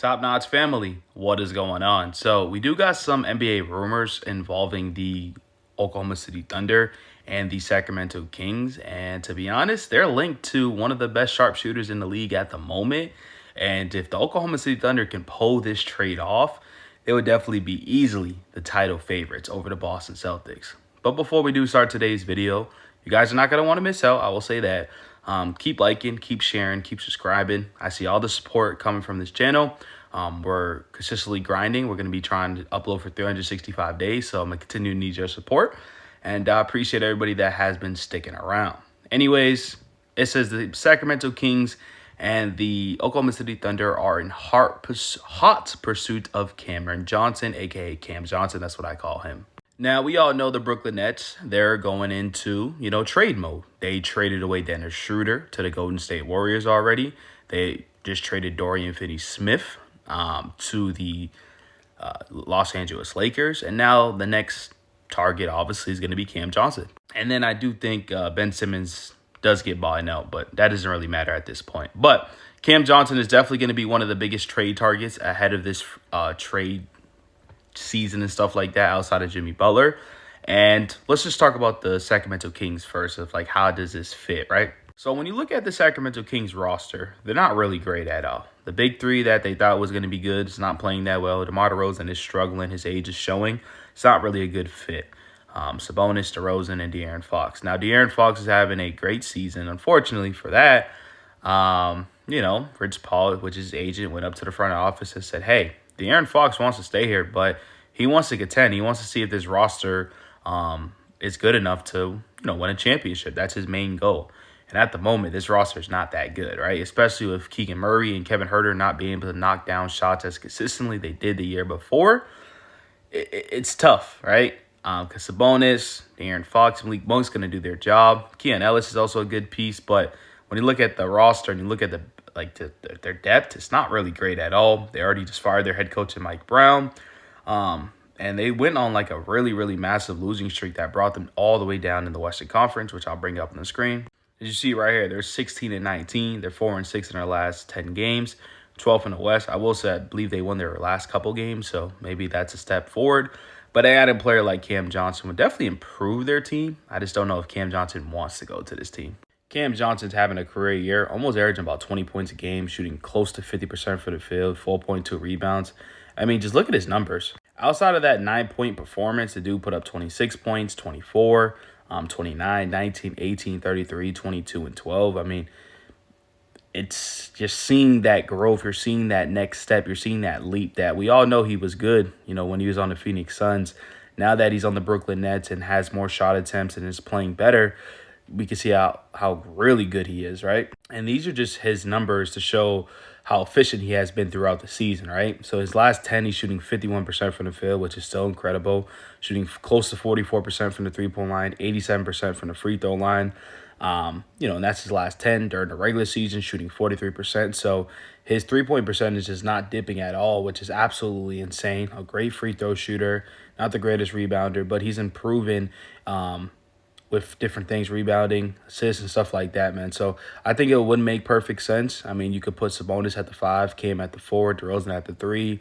Top Notch family, what is going on? So we do got some NBA rumors involving the Oklahoma City Thunder and the Sacramento Kings. And to be honest, they're linked to one of the best sharpshooters in the league at the moment. And if the Oklahoma City Thunder can pull this trade off, they would definitely be easily the title favorites over the Boston Celtics. But before we do start today's video, you guys are not going to want to miss out. I will say that. Keep liking, keep sharing, keep subscribing. I see all the support coming from this channel. We're consistently grinding. We're going to be trying to upload for 365 days. So I'm going to continue to need your support. And I appreciate everybody that has been sticking around. Anyways, it says the Sacramento Kings and the Oklahoma City Thunder are in hot pursuit of Cameron Johnson, a.k.a. Cam Johnson. That's what I call him. Now, we all know the Brooklyn Nets, they're going into, trade mode. They traded away Dennis Schroeder to the Golden State Warriors already. They just traded Dorian Finney-Smith to the Los Angeles Lakers. And now the next target, obviously, is going to be Cam Johnson. And then I do think Ben Simmons does get bought out, but that doesn't really matter at this point. But Cam Johnson is definitely going to be one of the biggest trade targets ahead of this trade season and stuff like that outside of Jimmy Butler. And let's just talk about the Sacramento Kings first of how does this fit, right? So when you look at the Sacramento Kings roster, they're not really great at all. The big three that they thought was going to be good is not playing that well. DeMar DeRozan is struggling. His age is showing. It's not really a good fit. Sabonis, DeRozan, and De'Aaron Fox. Now, De'Aaron Fox is having a great season. Unfortunately for that, Rich Paul, which is his agent, went up to the front office and said, hey, De'Aaron Fox wants to stay here, but he wants to contend. He wants to see if this roster is good enough to, win a championship. That's his main goal. And at the moment, this roster is not that good, right? Especially with Keegan Murray and Kevin Huerter not being able to knock down shots as consistently they did the year before. It's tough, right? Because Sabonis, De'Aaron Fox, and Malik Monk's going to do their job. Keon Ellis is also a good piece, but when you look at the roster and you look at their depth, it's not really great at all. They already just fired their head coach, Mike Brown. And they went on a really, really massive losing streak that brought them all the way down in the Western Conference, which I'll bring up on the screen. As you see right here, they're 16-19. They're 4-6 in their last 10 games, 12th in the West. I will say I believe they won their last couple games, so maybe that's a step forward. But they added a player like Cam Johnson would definitely improve their team. I just don't know if Cam Johnson wants to go to this team. Cam Johnson's having a career year, almost averaging about 20 points a game, shooting close to 50% for the field, 4.2 rebounds. I mean, just look at his numbers. Outside of that 9-point performance, the dude put up 26 points, 24, 29, 19, 18, 33, 22, and 12. I mean, it's just seeing that growth. You're seeing that next step. You're seeing that leap that we all know he was good, when he was on the Phoenix Suns. Now that he's on the Brooklyn Nets and has more shot attempts and is playing better, we can see how really good he is, right? And these are just his numbers to show how efficient he has been throughout the season, right? So his last 10, he's shooting 51% from the field, which is still incredible. Shooting close to 44% from the three-point line, 87% from the free throw line. And that's his last 10 during the regular season, shooting 43%. So his three-point percentage is not dipping at all, which is absolutely insane. A great free throw shooter, not the greatest rebounder, but he's improving with different things, rebounding, assists, and stuff like that, man. So I think it would make perfect sense. I mean, you could put Sabonis at the 5, Cam at the 4, DeRozan at the 3,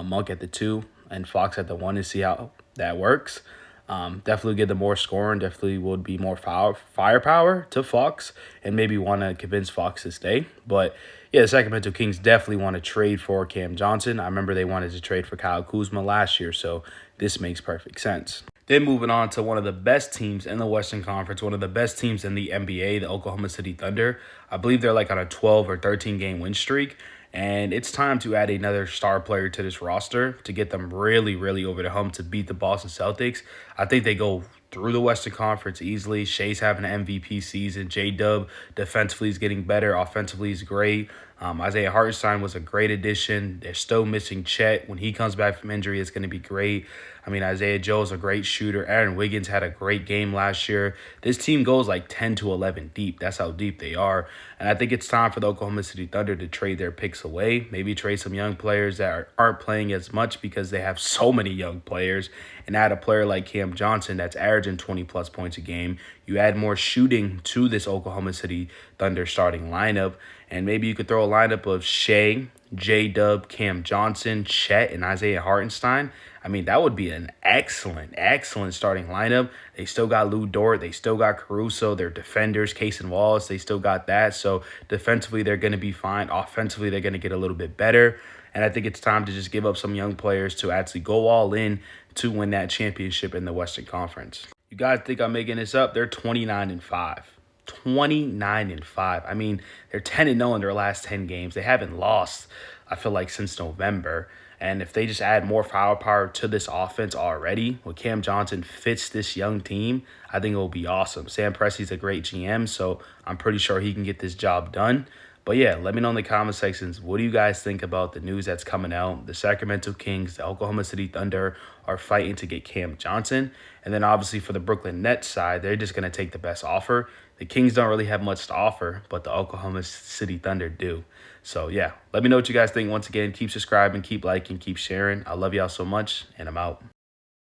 Monk at the 2, and Fox at the 1 and see how that works. Definitely get the more scoring, definitely would be more firepower to Fox and maybe want to convince Fox to stay. But yeah, the Sacramento Kings definitely want to trade for Cam Johnson. I remember they wanted to trade for Kyle Kuzma last year, so this makes perfect sense. Then moving on to one of the best teams in the Western Conference, one of the best teams in the NBA, the Oklahoma City Thunder. I believe they're on a 12 or 13 game win streak. And it's time to add another star player to this roster to get them really, really over the hump to beat the Boston Celtics. I think they go through the Western Conference easily. Shea's having an MVP season. J-Dub defensively is getting better. Offensively is great. Isaiah Hartenstein was a great addition. They're still missing Chet. When he comes back from injury, it's going to be great. I mean, Isaiah Joe's a great shooter. Aaron Wiggins had a great game last year. This team goes 10 to 11 deep. That's how deep they are. And I think it's time for the Oklahoma City Thunder to trade their picks away. Maybe trade some young players that aren't playing as much because they have so many young players. And add a player like Cam Johnson that's averaging 20-plus points a game. You add more shooting to this Oklahoma City Thunder starting lineup. And maybe you could throw a lineup of Shea, J-Dub, Cam Johnson, Chet, and Isaiah Hartenstein, I mean, that would be an excellent starting lineup. They still got Lou Dort. They still got Caruso. Their defenders, Case and Wallace, they still got that. So defensively, they're going to be fine. Offensively, they're going to get a little bit better. And I think it's time to just give up some young players to actually go all in to win that championship in the Western Conference. You guys think I'm making this up? They're 29-5. 29-5. I mean, they're 10-0 in their last 10 games. They haven't lost, I feel like, since November. And if they just add more firepower to this offense already, with Cam Johnson fits this young team, I think it will be awesome. Sam Presti's a great GM, so I'm pretty sure he can get this job done. But yeah, let me know in the comment sections, what do you guys think about the news that's coming out? The Sacramento Kings, the Oklahoma City Thunder are fighting to get Cam Johnson. And then obviously for the Brooklyn Nets side, they're just going to take the best offer. The Kings don't really have much to offer, but the Oklahoma City Thunder do. So yeah, let me know what you guys think. Once again, keep subscribing, keep liking, keep sharing. I love y'all so much, and I'm out.